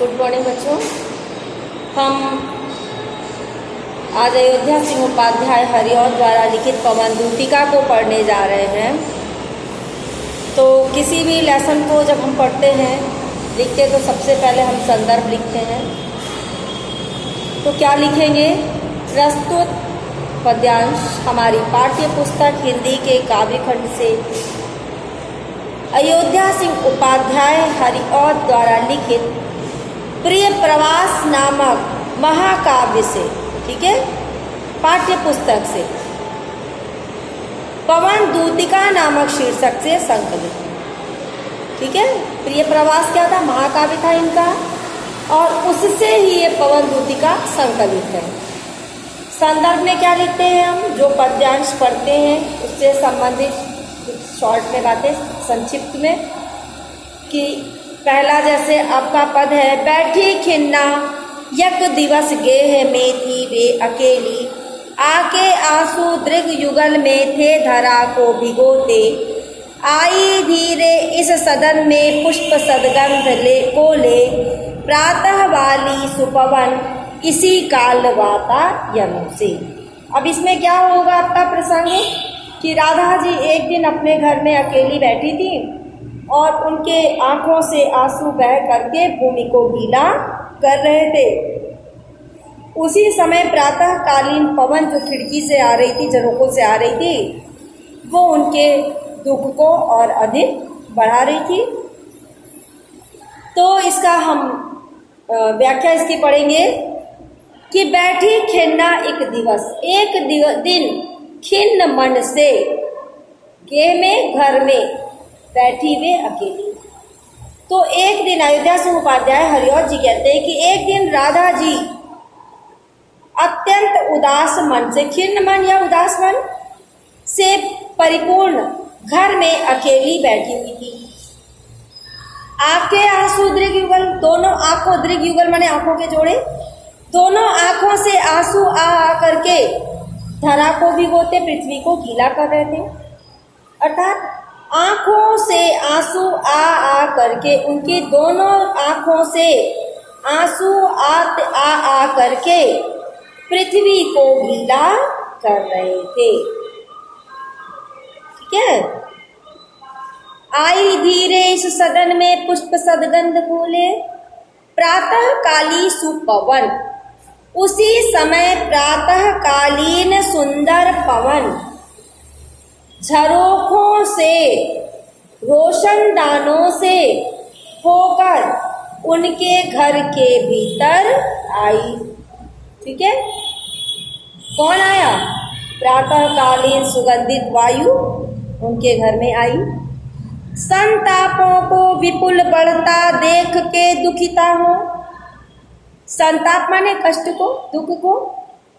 Good morning बच्चों। हम आज अयोध्या सिंह उपाध्याय हरिऔध द्वारा लिखित पवन दूतिका को पढ़ने जा रहे हैं। तो किसी भी लेसन को जब हम पढ़ते हैं लिखते तो सबसे पहले हम संदर्भ लिखते हैं। तो क्या लिखेंगे? प्रस्तुत पद्यांश हमारी पाठ्य पुस्तक हिंदी के काव्य खंड से अयोध्या सिंह उपाध्याय हरिऔध द्वारा लिखित प्रिय प्रवास नामक महाकाव्य से, ठीक है, पाठ्य पुस्तक से पवन दूतिका नामक शीर्षक से संकलित, ठीक है। प्रिय प्रवास क्या था? महाकाव्य था इनका, और उससे ही ये पवन दूतिका संकलित है। संदर्भ में क्या लिखते हैं हम? जो पद्यांश पढ़ते हैं उससे संबंधित शॉर्ट में बातें, संक्षिप्त में, कि पहला जैसे आपका पद है, बैठी खिन्ना यक दिवस गेह में थी वे अकेली, आके आंसू दृग युगल में थे धरा को भिगोते, आई धीरे इस सदन में पुष्प सदगंध ले प्रातः वाली सुपवन इसी काल वातायनों से। अब इसमें क्या होगा आपका प्रसंग कि राधा जी एक दिन अपने घर में अकेली बैठी थी और उनके आंखों से आंसू बह करके भूमि को गीला कर रहे थे। उसी समय प्रातःकालीन पवन जो खिड़की से आ रही थी, झरोखों से आ रही थी, वो उनके दुख को और अधिक बढ़ा रही थी। तो इसका हम व्याख्या इसकी पढ़ेंगे कि बैठी खिन्ना एक दिन खिन्न मन से के में घर में बैठी वे अकेली। तो एक दिन अयोध्या सिंह उपाध्याय हरिऔध जी कहते हैं कि एक दिन राधा जी अत्यंत उदास मन से, खिन्न मन या उदास मन से परिपूर्ण घर में अकेली बैठी हुई थी। आंखें आंसू दृग युगल, दोनों आंखों, दृग युगल माने आंखों के जोड़े, दोनों आंखों से आंसू आ करके धरा को भिगोते, पृथ्वी को गीला कर रहे थे। अर्थात आंखों से आंसू आ करके, उनकी दोनों आंखों से आंसू आ करके पृथ्वी को गीला कर रहे थे, ठीक है। आई धीरे इस सदन में पुष्प सदगंध बोले, प्रातः काली सुपवन, उसी समय प्रातःकालीन सुंदर पवन झरोखों से, रोशनदानों से होकर उनके घर के भीतर आई, ठीक है। कौन आया? प्रातःकालीन सुगंधित वायु उनके घर में आई। संतापों को विपुल बढ़ता देख के दुखिता हो, संताप माने कष्ट को, दुख को,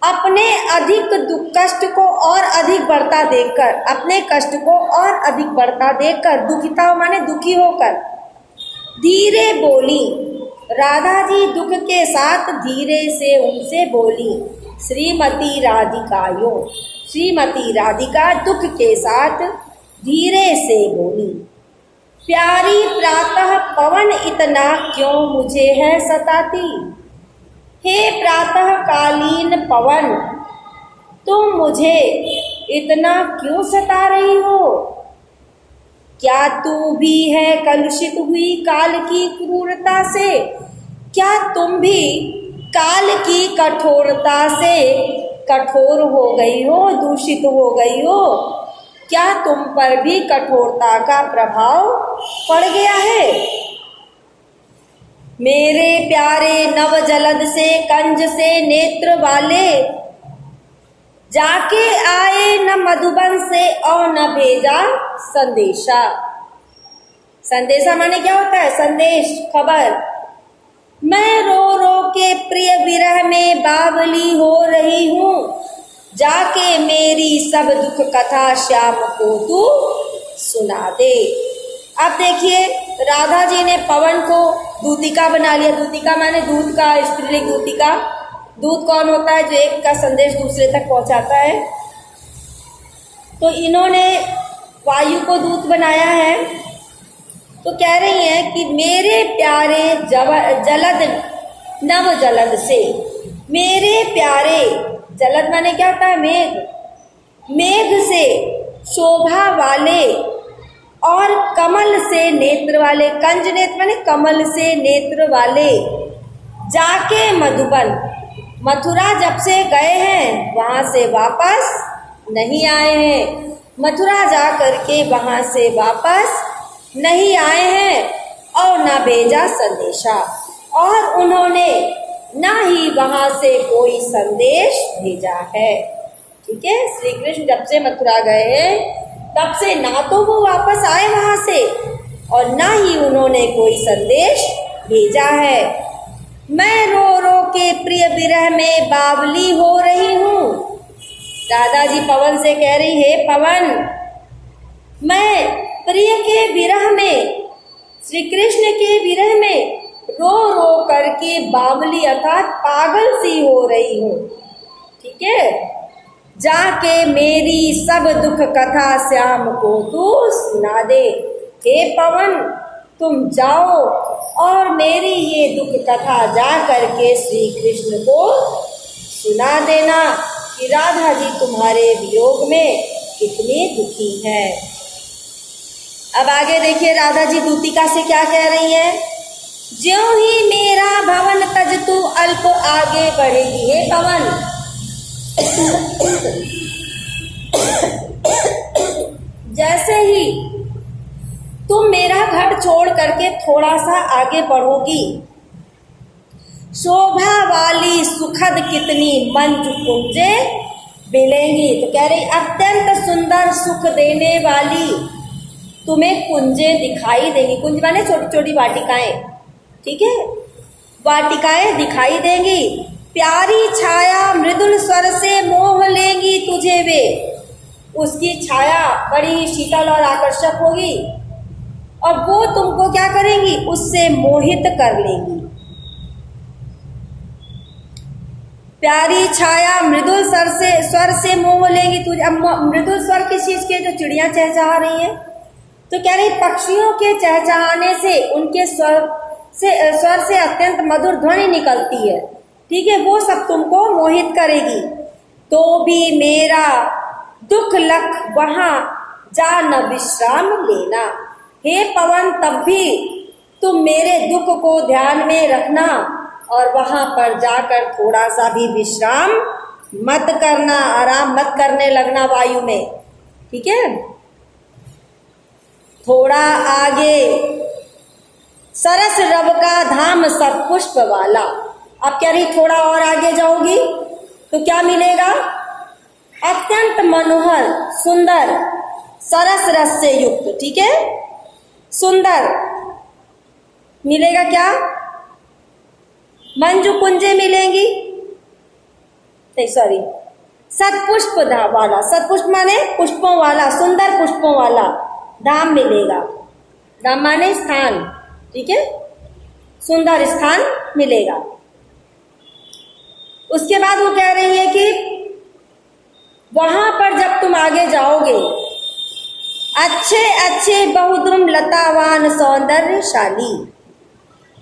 अपने अधिक दुख कष्ट को और अधिक बढ़ता देखकर, अपने कष्ट को और अधिक बढ़ता देखकर दुखिता माने दुखी होकर धीरे बोली। राधा जी दुख के साथ धीरे से उनसे बोली, श्रीमती राधिकायो, श्रीमती राधिका दुख के साथ धीरे से बोली, प्यारी प्रातः पवन इतना क्यों मुझे है सताती, हे प्रातःकालीन पवन तुम मुझे इतना क्यों सता रही हो? क्या तू भी है कलुषित हुई काल की क्रूरता से? क्या तुम भी काल की कठोरता से कठोर हो गई हो, दूषित हो गई हो? क्या तुम पर भी कठोरता का प्रभाव पड़ गया है? मेरे प्यारे नव जलद से कंज से नेत्र वाले, जाके आए न मधुबन से और न भेजा संदेशा। संदेशा माने क्या होता है? संदेश, खबर। मैं रो रो के प्रिय विरह में बावली हो रही हूँ, जाके मेरी सब दुख कथा श्याम को तू सुना दे। अब देखिए राधा जी ने पवन को दूतिका बना लिया। दूतिका माने दूत का, स्त्रीलिंग दूतिका। दूत कौन होता है? जो एक का संदेश दूसरे तक पहुंचाता है। तो इन्होंने वायु को दूत बनाया है तो कह रही हैं कि मेरे प्यारे जलद नव जलद से, मेरे प्यारे, जलद माने क्या होता है? मेघ, मेघ से शोभा वाले और कमल से नेत्र वाले, कंज नेत्र माने कमल से नेत्र वाले, जाके मधुबन, मथुरा जब से गए हैं वहां से वापस नहीं आए हैं, मथुरा जा करके वहां से वापस नहीं आए हैं और ना भेजा संदेशा, और उन्होंने ना ही वहां से कोई संदेश भेजा है। ठीक है, श्री कृष्ण जब से मथुरा गए हैं तब से ना तो वो वापस आए वहां से और ना ही उन्होंने कोई संदेश भेजा है। मैं रो रो के प्रिय विरह में बावली हो रही हूँ। राधा जी पवन से कह रही है, पवन मैं प्रिय के विरह में, श्री कृष्ण के विरह में रो रो करके बावली अर्थात पागल सी हो रही हूँ। ठीक है, जाके मेरी सब दुख कथा श्याम को तू सुना दे। हे पवन तुम जाओ और मेरी ये दुख कथा जा करके श्री कृष्ण को सुना देना कि राधा जी तुम्हारे वियोग में कितनी दुखी है। अब आगे देखिए राधा जी दूतिका से क्या कह रही है। ज्यों ही मेरा भवन तज तू अल्प आगे बढ़ेगी। हे पवन जैसे ही तुम मेरा घर छोड़ करके थोड़ा सा आगे बढ़ोगी, शोभा वाली सुखद कितनी मंच कुंजे मिलेंगी। तो कह रही अत्यंत सुंदर सुख देने वाली तुम्हें कुंजे दिखाई देंगी। कुंज माने छोटी छोटी वाटिकाएं। ठीक है, वाटिकाएं दिखाई देंगी। प्यारी छाया मृदुल स्वर से मोह लेंगी तुझे वे। उसकी छाया बड़ी शीतल और आकर्षक होगी और वो तुमको क्या करेंगी, उससे मोहित कर लेंगी। प्यारी छाया मृदुल स्वर से मोह लेंगी तुझे। अब मृदुल स्वर किस चीज के, जो चिड़ियां चहचहा रही हैं, तो कह रही पक्षियों के चहचहाने से, उनके स्वर से अत्यंत मधुर ध्वनि निकलती है। ठीक है, वो सब तुमको मोहित करेगी। तो भी मेरा दुख लख वहां जा न विश्राम लेना। हे पवन तब भी तुम मेरे दुख को ध्यान में रखना और वहां पर जाकर थोड़ा सा भी विश्राम मत करना, आराम मत करने लगना वायु में। ठीक है, थोड़ा आगे सरस रव का धाम सब पुष्प वाला। अब कह रही थोड़ा और आगे जाओगी तो क्या मिलेगा, अत्यंत मनोहर सुंदर सरस रस से युक्त। ठीक है, सुंदर मिलेगा क्या, मंजू कुंजे मिलेंगी, नहीं सॉरी, सतपुष्प वाला। सतपुष्प माने पुष्पों वाला, सुंदर पुष्पों वाला धाम मिलेगा। धाम माने स्थान। ठीक है, सुंदर स्थान मिलेगा। उसके बाद वो कह रही है कि वहां पर जब तुम आगे जाओगे, अच्छे अच्छे बहुद्रुम लतावान सौंदर्यशाली,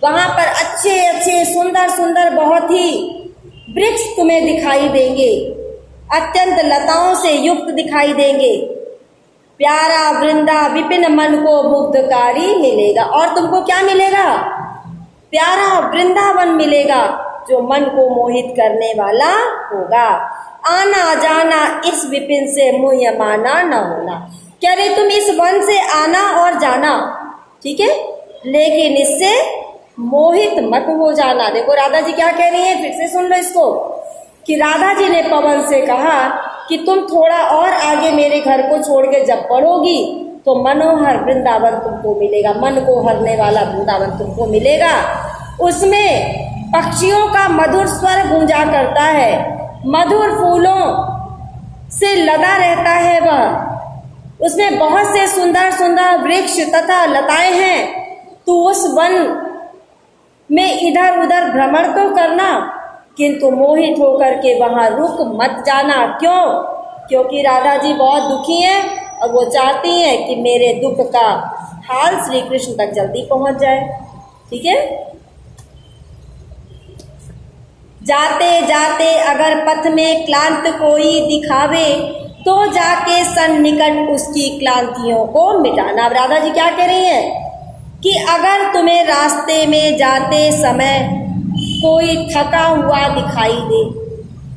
वहां पर अच्छे अच्छे सुंदर सुंदर बहुत ही वृक्ष तुम्हें दिखाई देंगे, अत्यंत लताओं से युक्त दिखाई देंगे। प्यारा वृंदा विपिन मन को मुग्धकारी मिलेगा। और तुमको क्या मिलेगा, प्यारा वृंदावन मिलेगा जो मन को मोहित करने वाला होगा। आना जाना इस विपिन से मुह्यमाना न होना। कह रहे तुम इस वन से आना और जाना, ठीक है, लेकिन इससे मोहित मत हो जाना। देखो राधा जी क्या कह रही है, फिर से सुन लो इसको, कि राधा जी ने पवन से कहा कि तुम थोड़ा और आगे मेरे घर को छोड़ के जब बढ़ोगी तो मनोहर वृंदावन तुमको मिलेगा, मन को हरने वाला वृंदावन तुमको मिलेगा। उसमें पक्षियों का मधुर स्वर गूंजा करता है, मधुर फूलों से लदा रहता है वह। उसमें बहुत से सुंदर सुंदर वृक्ष तथा लताएं हैं। तू उस वन में इधर उधर भ्रमण तो करना, किंतु मोहित होकर के वहां रुक मत जाना। क्यों? क्योंकि राधा जी बहुत दुखी हैं और वो चाहती हैं कि मेरे दुख का हाल श्री कृष्ण तक जल्दी पहुंच जाए। ठीक है। जाते जाते अगर पथ में क्लांत कोई दिखावे, तो जाके सन्निकट उसकी क्लांतियों को मिटाना। अब राधा जी क्या कह रही हैं कि अगर तुम्हें रास्ते में जाते समय कोई थका हुआ दिखाई दे,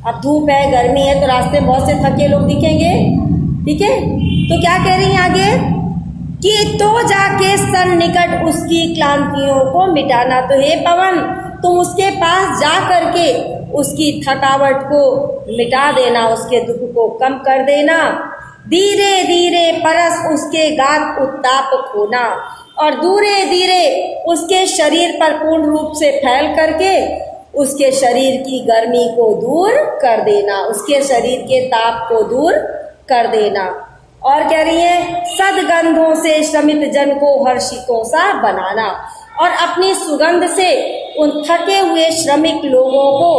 अब धूप है, गर्मी है, तो रास्ते में बहुत से थके लोग दिखेंगे। ठीक है। तो क्या कह रही हैं आगे कि तो जाके सन्निकट उसकी क्लांतियों को मिटाना। तो हे पवन, तुम उसके पास जा करके उसकी थकावट को मिटा देना, उसके दुख को कम कर देना। धीरे धीरे परस उसके गात उत्ताप खोना, और धीरे धीरे उसके शरीर पर पूर्ण रूप से फैल करके उसके शरीर की गर्मी को दूर कर देना, उसके शरीर के ताप को दूर कर देना। और कह रही है सदगंधों से श्रमित जन को हर्षितों सा बनाना, और अपनी सुगंध से उन थके हुए श्रमिक लोगों को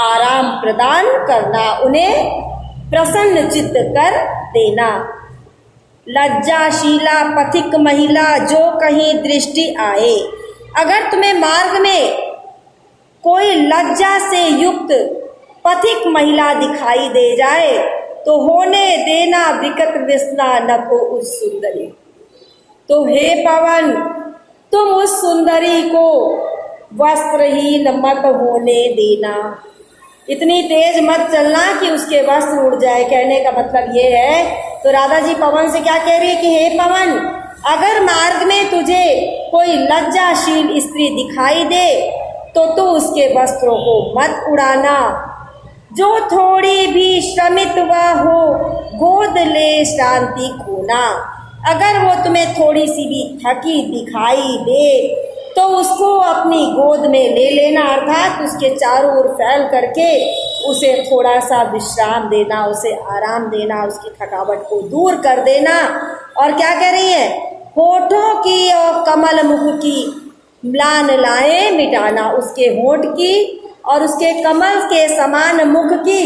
आराम प्रदान करना, उन्हें प्रसन्न चित्त कर देना। लज्जाशीला पथिक महिला जो कहीं दृष्टि आए, अगर तुम्हें मार्ग में कोई लज्जा से युक्त पथिक महिला दिखाई दे जाए, तो होने देना विकट व्यसना न को उस सुंदरी। तो हे पवन, तुम उस सुंदरी को वस्त्रहीन मत होने देना, इतनी तेज मत चलना कि उसके वस्त्र उड़ जाए। कहने का मतलब ये है, तो राधा जी पवन से क्या कह रही है कि हे पवन, अगर मार्ग में तुझे कोई लज्जाशील स्त्री दिखाई दे, तो तू उसके वस्त्रों को मत उड़ाना। जो थोड़ी भी श्रमित वह हो, गोद ले शांति खोना। अगर वो तुम्हें थोड़ी सी भी थकी दिखाई दे, तो उसको अपनी गोद में ले लेना, अर्थात उसके चारों ओर फैल करके उसे थोड़ा सा विश्राम देना, उसे आराम देना, उसकी थकावट को दूर कर देना। और क्या कह रही है, होठों की और कमल मुख की म्लान लाए मिटाना, उसके होठ की और उसके कमल के समान मुख की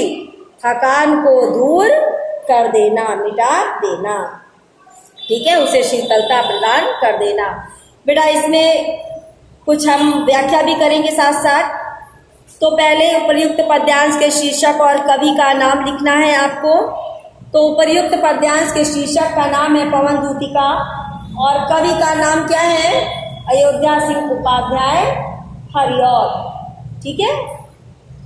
थकान को दूर कर देना, मिटा देना। ठीक है, उसे शीतलता प्रदान कर देना। बेटा इसमें कुछ हम व्याख्या भी करेंगे साथ साथ। तो पहले उपर्युक्त पद्यांश के शीर्षक और कवि का नाम लिखना है आपको। तो उपर्युक्त पद्यांश के शीर्षक का नाम है पवन दूतिका, और कवि का नाम क्या है, अयोध्या सिंह उपाध्याय हरिऔर। ठीक है,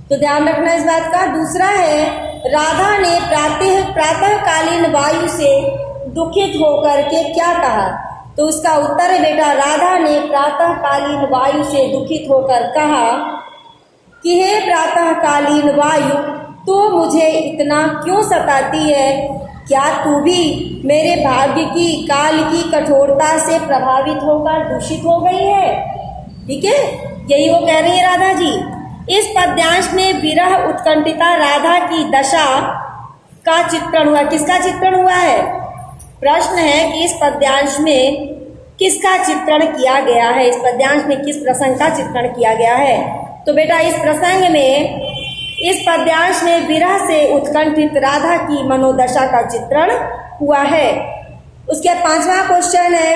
तो ध्यान रखना इस बात का। दूसरा है, राधा ने प्रातःकालीन वायु से दुखित होकर के क्या कहा। तो उसका उत्तर है बेटा, राधा ने प्रातःकालीन वायु से दुखित होकर कहा कि हे प्रातःकालीन वायु, तू मुझे इतना क्यों सताती है? क्या तू भी मेरे भाग्य की काल की कठोरता से प्रभावित होकर दूषित हो गई है? ठीक है, यही वो कह रही है राधा जी। इस पद्यांश में विरह उत्कंठिता राधा की दशा का चित्रण हुआ। किसका चित्रण हुआ है? प्रश्न है कि इस पद्यांश में किसका चित्रण किया गया है, इस पद्यांश में किस प्रसंग का चित्रण किया गया है। तो बेटा इस प्रसंग में, इस पद्यांश में विरह से उत्कंठित राधा की मनोदशा का चित्रण हुआ है। उसके 5वां क्वेश्चन है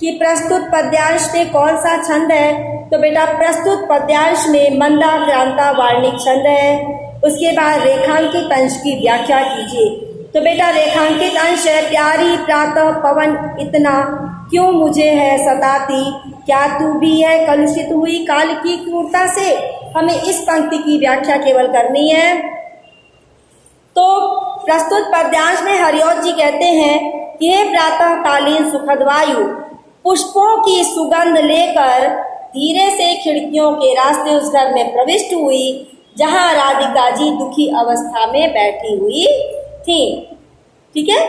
कि प्रस्तुत पद्यांश में कौन सा छंद है। तो बेटा प्रस्तुत पद्यांश में मंदाक्रांता वार्णिक छंद है। उसके बाद रेखांकित अंश की व्याख्या कीजिए। तो बेटा रेखांकित अंश है, प्यारी प्रातः पवन इतना क्यों मुझे है सताती, क्या तू भी है कलुषित हुई काल की क्रूरता से। हमें इस पंक्ति की व्याख्या केवल करनी है। तो प्रस्तुत पद्यांश में हरिऔर जी कहते हैं कि हे प्रातःकालीन सुखद वायु, पुष्पों की सुगंध लेकर धीरे से खिड़कियों के रास्ते उस घर में प्रविष्ट हुई जहां राधिका जी दुखी अवस्था में बैठी हुई थी। ठीक है,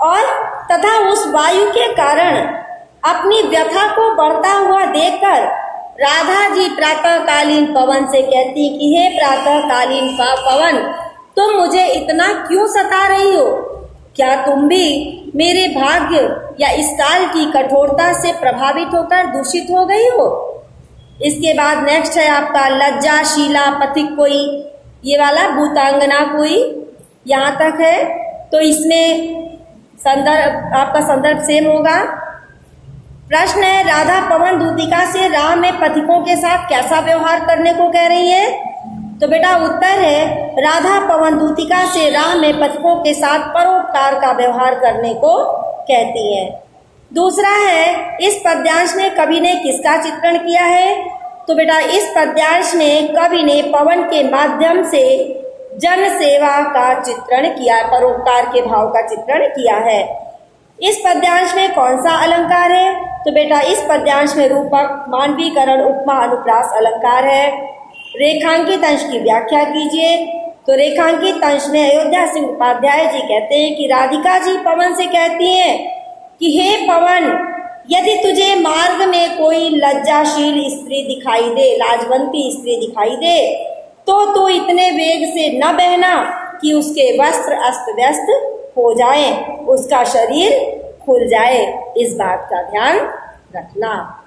और तथा उस वायु के कारण अपनी व्यथा को बढ़ता हुआ देखकर राधा जी प्रातःकालीन पवन से कहती कि हे प्रातःकालीन पवन, तुम मुझे इतना क्यों सता रही हो? क्या तुम भी मेरे भाग्य या इस काल की कठोरता से प्रभावित होकर दूषित हो गई हो? इसके बाद नेक्स्ट है आपका लज्जाशीला पथिक कोई, ये वाला भूतांगना कोई, यहाँ तक है। तो इसमें संदर्भ, आपका संदर्भ सेम होगा। प्रश्न है, राधा पवन दूतिका से राह में पथिकों के साथ कैसा व्यवहार करने को कह रही है? तो बेटा उत्तर है, राधा पवन दूतिका से राह में पथिकों के साथ परोपकार का व्यवहार करने को कहती है। दूसरा है, इस पद्यांश में कवि ने किसका चित्रण किया है? तो बेटा इस पद्यांश में कवि ने पवन के माध्यम से जन सेवा का चित्रण किया, परोपकार के भाव का चित्रण किया है। इस पद्यांश में कौन सा अलंकार है? तो बेटा इस पद्यांश में रूपक, मानवीकरण, उपमा, अनुप्रास अलंकार है। रेखांकित अंश की व्याख्या कीजिए। तो रेखांकित अंश में अयोध्या सिंह उपाध्याय जी कहते हैं कि राधिका जी पवन से कहती हैं कि हे पवन, यदि तुझे मार्ग में कोई लज्जाशील स्त्री दिखाई दे, लाजवंती स्त्री दिखाई दे, तो तू इतने वेग से न बहना कि उसके वस्त्र अस्त व्यस्त हो जाए, उसका शरीर खुल जाए। इस बात का ध्यान रखना।